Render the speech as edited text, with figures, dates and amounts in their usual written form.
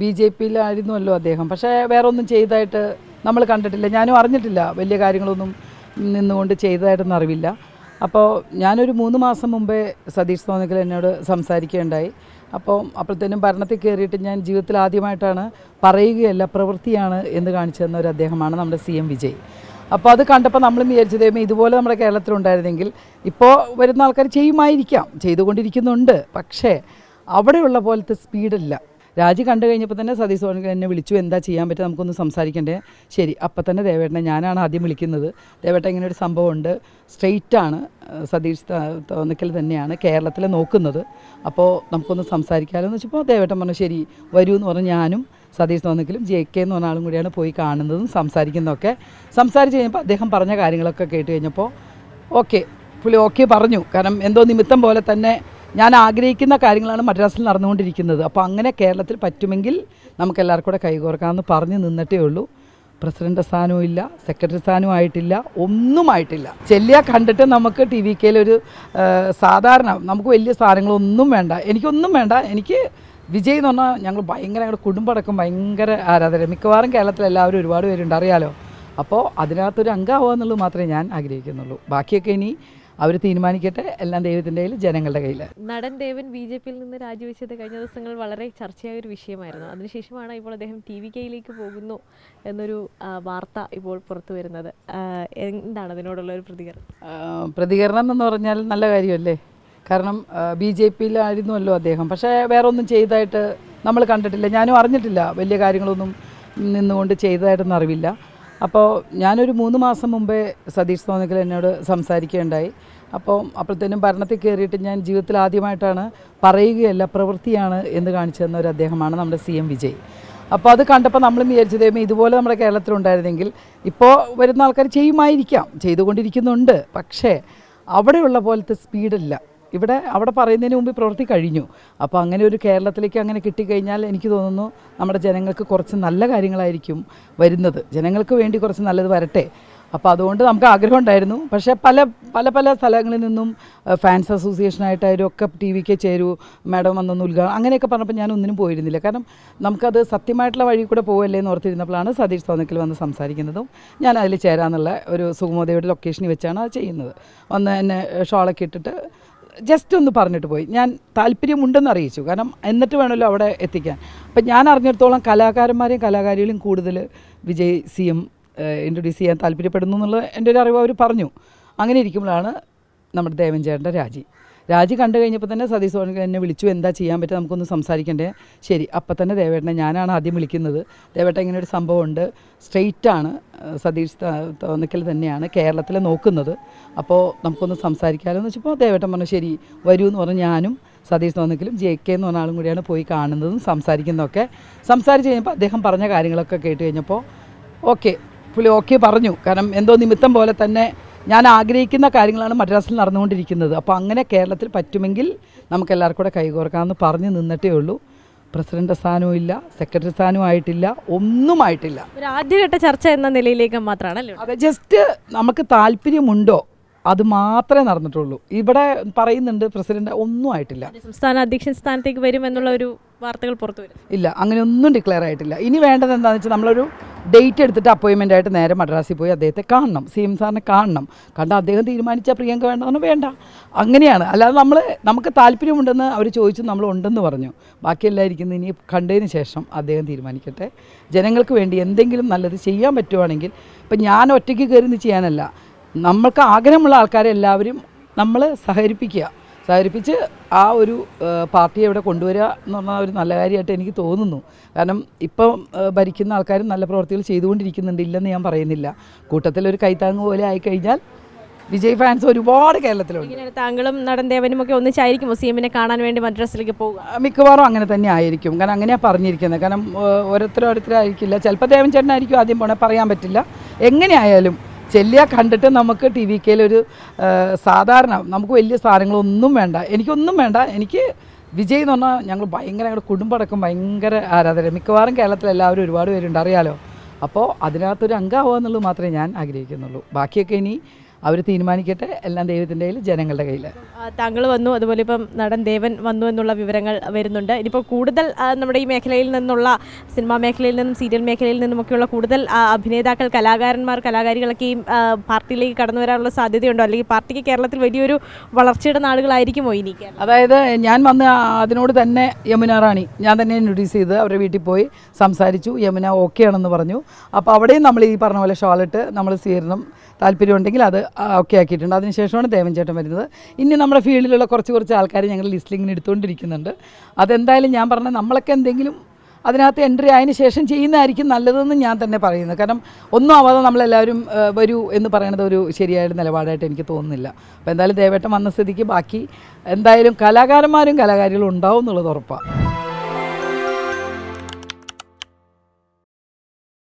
BJP-യിലായിരുന്നുവല്ലോ അദ്ദേഹം. പക്ഷേ വേറെ ഒന്നും ചെയ്തതായിട്ട് നമ്മൾ കണ്ടിട്ടില്ല, ഞാനും അറിഞ്ഞിട്ടില്ല, വലിയ കാര്യങ്ങളൊന്നും നിന്നുകൊണ്ട് ചെയ്തതായിട്ടൊന്നും അറിവില്ല. അപ്പോൾ ഞാനൊരു 3 മാസം മുമ്പേ സതീഷ് തോന്നിക്കൽ എന്നോട് സംസാരിക്കുകയുണ്ടായി. അപ്പോഴത്തേനും ഭരണത്തിൽ കയറിയിട്ട് ഞാൻ ജീവിതത്തിൽ ആദ്യമായിട്ടാണ് പറയുകയല്ല പ്രവൃത്തിയാണ് എന്ന് കാണിച്ചു തന്ന ഒരു അദ്ദേഹമാണ് നമ്മുടെ CM വിജയ്. അപ്പോൾ അത് കണ്ടപ്പോൾ നമ്മൾ വിചാരിച്ചത് ഇതുപോലെ നമ്മുടെ കേരളത്തിലുണ്ടായിരുന്നെങ്കിൽ ഇപ്പോൾ വരുന്ന ആൾക്കാർ ചെയ്യുമായിരിക്കാം, ചെയ്തുകൊണ്ടിരിക്കുന്നുണ്ട്. പക്ഷേ അവിടെയുള്ള പോലത്തെ സ്പീഡില്ല. രാജി കണ്ടു കഴിഞ്ഞപ്പോൾ തന്നെ സതീഷ് തോന്നിക്കൽ എന്നെ വിളിച്ചു, എന്താ ചെയ്യാൻ പറ്റുക, നമുക്കൊന്ന് സംസാരിക്കണ്ടേ. ശരി, അപ്പം തന്നെ ദേവേട്ടനെ ഞാനാണ് ആദ്യം വിളിക്കുന്നത്. ദേവേട്ടൻ ഇങ്ങനെ ഒരു സംഭവമുണ്ട്, സ്ട്രെയിറ്റാണ്, സതീഷ് തോന്നിക്കൽ തന്നെയാണ് കേരളത്തിൽ നോക്കുന്നത്, അപ്പോൾ നമുക്കൊന്ന് സംസാരിക്കാമല്ലോ എന്ന് വെച്ചപ്പോൾ ദേവേട്ടൻ പറഞ്ഞു ശരി വരൂ എന്ന് പറഞ്ഞ് ഞാനും സതീഷ് തോന്നിക്കലും JK എന്ന് പറഞ്ഞ ആളും കൂടിയാണ് പോയി കാണുന്നതും സംസാരിക്കുന്നതൊക്കെ. സംസാരിച്ച് കഴിഞ്ഞപ്പോൾ അദ്ദേഹം പറഞ്ഞ കാര്യങ്ങളൊക്കെ കേട്ട് കഴിഞ്ഞപ്പോൾ പുള്ളി ഓക്കെ പറഞ്ഞു. കാരണം എന്തോ നിമിത്തം പോലെ തന്നെ ഞാൻ ആഗ്രഹിക്കുന്ന കാര്യങ്ങളാണ് മദ്രാസിൽ നടന്നുകൊണ്ടിരിക്കുന്നത്. അപ്പോൾ അങ്ങനെ കേരളത്തിൽ പറ്റുമെങ്കിൽ നമുക്ക് എല്ലാവർക്കും കൂടെ കൈകോർക്കാമെന്ന് പറഞ്ഞ് നിന്നിട്ടേ ഉള്ളൂ. പ്രസിഡൻ്റ് സ്ഥാനവും ഇല്ല, സെക്രട്ടറി സ്ഥാനവും ആയിട്ടില്ല, ഒന്നും ആയിട്ടില്ല. ചെല്ലിയ കണ്ടിട്ട് നമുക്ക് TVKയിലൊരു സാധാരണ നമുക്ക് വലിയ സ്ഥാനങ്ങളൊന്നും വേണ്ട, എനിക്കൊന്നും വേണ്ട. എനിക്ക് വിജയ് എന്ന് പറഞ്ഞാൽ ഞങ്ങൾ ഞങ്ങളുടെ കുടുംബമടക്കം ഭയങ്കര ആരാധന. മിക്കവാറും കേരളത്തിൽ എല്ലാവരും ഒരുപാട് പേരുണ്ട്, അറിയാലോ. അപ്പോൾ അതിനകത്തൊരു അംഗമാവുക എന്നുള്ളത് മാത്രമേ ഞാൻ ആഗ്രഹിക്കുന്നുള്ളൂ. ബാക്കിയൊക്കെ ഇനി അവർ തീരുമാനിക്കട്ടെ, എല്ലാം ദൈവത്തിൻ്റെ കയ്യിൽ, ജനങ്ങളുടെ കയ്യിൽ. നടൻ ദേവൻ BJP-യിൽ നിന്ന് രാജിവെച്ചത് കഴിഞ്ഞ ദിവസങ്ങൾ വളരെ ചർച്ചയായ ഒരു വിഷയമായിരുന്നു. അതിനുശേഷമാണ് ഇപ്പോൾ അദ്ദേഹം TVKയിലേക്ക് പോകുന്നു എന്നൊരു വാർത്ത ഇപ്പോൾ പുറത്തു വരുന്നത്. എന്താണ് അതിനോടുള്ള ഒരു പ്രതികരണം എന്ന് പറഞ്ഞാൽ നല്ല കാര്യമല്ലേ. കാരണം BJP-യിലായിരുന്നുവല്ലോ അദ്ദേഹം. പക്ഷേ വേറെ ഒന്നും ചെയ്തതായിട്ട് നമ്മൾ കണ്ടിട്ടില്ല, ഞാനും അറിഞ്ഞിട്ടില്ല, വലിയ കാര്യങ്ങളൊന്നും നിന്നുകൊണ്ട് ചെയ്തതായിട്ടൊന്നും അറിവില്ല. അപ്പോൾ ഞാനൊരു 3 മാസം മുമ്പേ സതീഷ് തോന്നിക്കൽ എന്നോട് സംസാരിക്കുകയുണ്ടായി. അപ്പോഴത്തേനും ഭരണത്തിൽ കയറിയിട്ട് ഞാൻ ജീവിതത്തിൽ ആദ്യമായിട്ടാണ് പറയുകയല്ല പ്രവൃത്തിയാണ് എന്ന് കാണിച്ചു തന്ന ഒരു അദ്ദേഹമാണ് നമ്മുടെ CM വിജയ്. അപ്പോൾ അത് കണ്ടപ്പോൾ നമ്മൾ വിചാരിച്ചത് ഇതുപോലെ നമ്മുടെ കേരളത്തിലുണ്ടായിരുന്നെങ്കിൽ ഇപ്പോൾ വരുന്ന ആൾക്കാർ ചെയ്യുമായിരിക്കാം, ചെയ്തുകൊണ്ടിരിക്കുന്നുണ്ട്. പക്ഷേ അവിടെയുള്ള പോലത്തെ സ്പീഡില്ല. അവിടെ പറയുന്നതിന് മുമ്പ് പ്രവൃത്തി കഴിഞ്ഞു. അപ്പോൾ അങ്ങനെ ഒരു കേരളത്തിലേക്ക് അങ്ങനെ കിട്ടിക്കഴിഞ്ഞാൽ എനിക്ക് തോന്നുന്നു നമ്മുടെ ജനങ്ങൾക്ക് കുറച്ച് നല്ല കാര്യങ്ങളായിരിക്കും വരുന്നത്. ജനങ്ങൾക്ക് വേണ്ടി കുറച്ച് നല്ലത് വരട്ടെ. അപ്പോൾ അതുകൊണ്ട് നമുക്ക് ആഗ്രഹം ഉണ്ടായിരുന്നു. പക്ഷേ പല സ്ഥലങ്ങളിൽ നിന്നും ഫാൻസ് അസോസിയേഷനായിട്ടായാലും ഒക്കെ TVK ചേരൂ മാഡം വന്നൊന്ന് ഉദ്ഘാടനം അങ്ങനെയൊക്കെ പറഞ്ഞപ്പോൾ ഞാൻ ഒന്നിനും പോയിരുന്നില്ല. കാരണം നമുക്കത് സത്യമായിട്ടുള്ള വഴി കൂടെ പോവല്ലേ എന്ന് ഓർത്തിരുന്നപ്പോഴാണ് സതീഷ് തോന്നിക്കൽ വന്ന് സംസാരിക്കുന്നതും ഞാൻ അതിൽ ചേരാന്നുള്ള ഒരു സുഗമോദയുടെ ലൊക്കേഷനിൽ വെച്ചാണ് അത് ചെയ്യുന്നത്. വന്ന് എന്നെ ഷോളൊക്കെ ഇട്ടിട്ട് ജസ്റ്റ് ഒന്ന് പറഞ്ഞിട്ട് പോയി. ഞാൻ താല്പര്യമുണ്ടെന്ന് അറിയിച്ചു, കാരണം എന്നിട്ട് വേണമല്ലോ അവിടെ എത്തിക്കാൻ. അപ്പം ഞാൻ അറിഞ്ഞിടത്തോളം കലാകാരന്മാരെയും കലാകാരികളെയും കൂടുതൽ വിജയ് CM ഇൻട്രൊഡ്യൂസ് ചെയ്യാൻ താല്പര്യപ്പെടുന്നു എന്നുള്ളത് എൻ്റെ ഒരു അറിവ് അവർ പറഞ്ഞു. അങ്ങനെ ഇരിക്കുമ്പോഴാണ് നമ്മുടെ ദേവൻ ചേട്ടൻ്റെ രാജി കണ്ടു കഴിഞ്ഞപ്പോൾ തന്നെ സതീഷ് തോന്നിക്കൽ എന്നെ വിളിച്ചു, എന്താ ചെയ്യാൻ പറ്റുക, നമുക്കൊന്ന് സംസാരിക്കണ്ടേ. ശരി, അപ്പം തന്നെ ദേവേട്ടനെ ഞാനാണ് ആദ്യം വിളിക്കുന്നത്. ദേവേട്ടൻ ഇങ്ങനെ ഒരു സംഭവമുണ്ട്, സ്ട്രെയിറ്റാണ്, സതീഷ് തോന്നിക്കൽ തന്നെയാണ് കേരളത്തിൽ നോക്കുന്നത്, അപ്പോൾ നമുക്കൊന്ന് സംസാരിക്കാമല്ലോ എന്ന് വെച്ചപ്പോൾ ദേവേട്ടൻ പറഞ്ഞു ശരി വരൂ എന്ന് പറഞ്ഞ് ഞാനും സതീഷ് തോന്നിക്കലും JK എന്ന് പറഞ്ഞ ആളും കൂടിയാണ് പോയി കാണുന്നതും സംസാരിക്കുന്നതൊക്കെ. സംസാരിച്ച് കഴിഞ്ഞപ്പോൾ അദ്ദേഹം പറഞ്ഞ കാര്യങ്ങളൊക്കെ കേട്ട് കഴിഞ്ഞപ്പോൾ പുള്ളി പറഞ്ഞു. കാരണം എന്തോ നിമിത്തം പോലെ തന്നെ ഞാൻ ആഗ്രഹിക്കുന്ന കാര്യങ്ങളാണ് മദ്രാസിൽ നടന്നുകൊണ്ടിരിക്കുന്നത്. അപ്പോൾ അങ്ങനെ കേരളത്തിൽ പറ്റുമെങ്കിൽ നമുക്ക് എല്ലാവർക്കും കൂടെ കൈകോർക്കാമെന്ന് പറഞ്ഞ് നിന്നിട്ടേ ഉള്ളൂ. പ്രസിഡൻ്റ് സ്ഥാനവും ഇല്ല, സെക്രട്ടറി സ്ഥാനവും ആയിട്ടില്ല, ഒന്നും ആയിട്ടില്ല. ഒരു ആദ്യഘട്ട ചർച്ച എന്ന നിലയിലേക്ക് മാത്രമാണല്ലോ. അതെ, ജസ്റ്റ് നമുക്ക് താല്പര്യമുണ്ടോ അത് മാത്രമേ നടന്നിട്ടുള്ളൂ. ഇവിടെ പറയുന്നുണ്ട് പ്രസിഡന്റ്, ഒന്നും ആയിട്ടില്ല. സംസ്ഥാന അധ്യക്ഷൻ സ്ഥാനത്തേക്ക് വരുമെന്നുള്ള ഒരു വാർത്തകൾ പുറത്തു വരും. ഇല്ല, അങ്ങനെ ഒന്നും ഡിക്ലെയർ ആയിട്ടില്ല. ഇനി വേണ്ടത് എന്താണെന്ന് വെച്ചാൽ നമ്മളൊരു ഡേറ്റ് എടുത്തിട്ട് അപ്പോയിൻമെൻ്റ് ആയിട്ട് നേരെ മദ്രാസിൽ പോയി അദ്ദേഹത്തെ കാണണം, CM സാറിനെ കാണണം. കണ്ട അദ്ദേഹം തീരുമാനിച്ചാൽ പ്രിയങ്ക വേണ്ടെന്ന് വേണ്ട, അങ്ങനെയാണ്. അല്ലാതെ നമുക്ക് താല്പര്യമുണ്ടെന്ന് അവർ ചോദിച്ചു, നമ്മൾ ഉണ്ടെന്ന് പറഞ്ഞു. ബാക്കിയെല്ലാം ഇരിക്കുന്നത് ഇനി കണ്ടതിന് ശേഷം അദ്ദേഹം തീരുമാനിക്കട്ടെ. ജനങ്ങൾക്ക് വേണ്ടി എന്തെങ്കിലും നല്ലത് ചെയ്യാൻ പറ്റുവാണെങ്കിൽ, ഇപ്പം ഞാൻ ഒറ്റയ്ക്ക് കയറി ചെയ്യാനല്ല, നമ്മൾക്ക് ആഗ്രഹമുള്ള ആൾക്കാരെ എല്ലാവരും നമ്മൾ സഹകരിപ്പിച്ച് ആ ഒരു പാർട്ടിയെ ഇവിടെ കൊണ്ടുവരിക എന്ന് പറഞ്ഞാൽ ഒരു നല്ല കാര്യമായിട്ട് എനിക്ക് തോന്നുന്നു. കാരണം ഇപ്പം ഭരിക്കുന്ന ആൾക്കാരും നല്ല പ്രവർത്തികൾ ചെയ്തുകൊണ്ടിരിക്കുന്നുണ്ട്, ഇല്ലെന്ന് ഞാൻ പറയുന്നില്ല. കൂട്ടത്തിലൊരു കൈത്താങ്ങ് പോലെ ആയിക്കഴിഞ്ഞാൽ വിജയ് ഫാൻസ് ഒരുപാട് കേരളത്തിലുണ്ട്. താങ്കളും നടൻ ദേവനും ഒക്കെ ഒന്നിച്ചായിരിക്കും CM-നെ കാണാൻ വേണ്ടി മദ്രാസിലേക്ക് പോകുക? മിക്കവാറും അങ്ങനെ തന്നെ ആയിരിക്കും. കാരണം അങ്ങനെയാണ് പറഞ്ഞിരിക്കുന്നത്. കാരണം ഓരോരുത്തരായിരിക്കില്ല, ചിലപ്പോൾ ദേവൻ ചേട്ടനായിരിക്കും ആദ്യം പോണേ, പറയാൻ പറ്റില്ല. എങ്ങനെയായാലും ചെല്ലിയ കണ്ടിട്ട് നമുക്ക് TVKയിലൊരു സാധാരണ നമുക്ക് വലിയ സ്ഥാനങ്ങളൊന്നും വേണ്ട, എനിക്കൊന്നും വേണ്ട. എനിക്ക് വിജയ് എന്ന് പറഞ്ഞാൽ ഞങ്ങളുടെ കുടുംബമടക്കം ഭയങ്കര ആരാധന. മിക്കവാറും കേരളത്തിൽ എല്ലാവരും ഒരുപാട് പേരുണ്ട്, അറിയാലോ. അപ്പോൾ അതിനകത്തൊരു അംഗമാവുക എന്നുള്ളത് മാത്രമേ ഞാൻ ആഗ്രഹിക്കുന്നുള്ളൂ. ബാക്കിയൊക്കെ ഇനി അവർ തീരുമാനിക്കട്ടെ. എല്ലാം ദൈവത്തിൻ്റെ കയ്യിൽ, ജനങ്ങളുടെ കയ്യിൽ. താങ്കൾ വന്നു, അതുപോലെ ഇപ്പം നടൻ ദേവൻ വന്നു എന്നുള്ള വിവരങ്ങൾ വരുന്നുണ്ട്. ഇനിയിപ്പോൾ കൂടുതൽ നമ്മുടെ ഈ മേഖലയിൽ നിന്നുള്ള, സിനിമാ മേഖലയിൽ നിന്നും സീരിയൽ മേഖലയിൽ നിന്നുമൊക്കെയുള്ള കൂടുതൽ അഭിനേതാക്കൾ, കലാകാരന്മാർ, കലാകാരികളൊക്കെ ഈ പാർട്ടിയിലേക്ക് കടന്നു വരാനുള്ള സാധ്യതയുണ്ടോ? അല്ലെങ്കിൽ പാർട്ടിക്ക് കേരളത്തിൽ വലിയൊരു വളർച്ചയുടെ നാളുകളായിരിക്കുമോ ഇനി? അതായത് ഞാൻ വന്ന് അതിനോട് തന്നെ യമുന റാണി ഞാൻ തന്നെ ഇൻട്രൊഡ്യൂസ് ചെയ്ത് അവരുടെ വീട്ടിൽ പോയി സംസാരിച്ചു. യമുന ഓക്കെ ആണെന്ന് പറഞ്ഞു. അപ്പോൾ അവിടെയും നമ്മൾ ഈ പറഞ്ഞ പോലെ ഷോളിട്ട് നമ്മൾ സ്വീകരണം താല്പര്യമുണ്ടെങ്കിൽ അത് ഓക്കെ ആക്കിയിട്ടുണ്ട്. അതിനുശേഷമാണ് ദേവൻ ചേട്ടൻ വരുന്നത്. ഇനി നമ്മുടെ ഫീൽഡിലുള്ള കുറച്ച് ആൾക്കാർ ഞങ്ങൾ ലിസ്റ്റിലിങ്ങനെ എടുത്തുകൊണ്ടിരിക്കുന്നുണ്ട്. അതെന്തായാലും ഞാൻ പറഞ്ഞ നമ്മളൊക്കെ എന്തെങ്കിലും അതിനകത്ത് എൻട്രി ആയതിനു ശേഷം ചെയ്യുന്നതായിരിക്കും നല്ലതെന്ന് ഞാൻ തന്നെ പറയുന്നത്. കാരണം ഒന്നും ആവാതെ നമ്മളെല്ലാവരും വരൂ എന്ന് പറയുന്നത് ഒരു ശരിയായ നിലപാടായിട്ട് എനിക്ക് തോന്നുന്നില്ല. അപ്പോൾ എന്തായാലും ദേവേട്ടൻ വന്ന സ്ഥിതിക്ക് ബാക്കി എന്തായാലും കലാകാരന്മാരും കലാകാരികളും ഉണ്ടാവും എന്നുള്ളത് ഉറപ്പാണ്.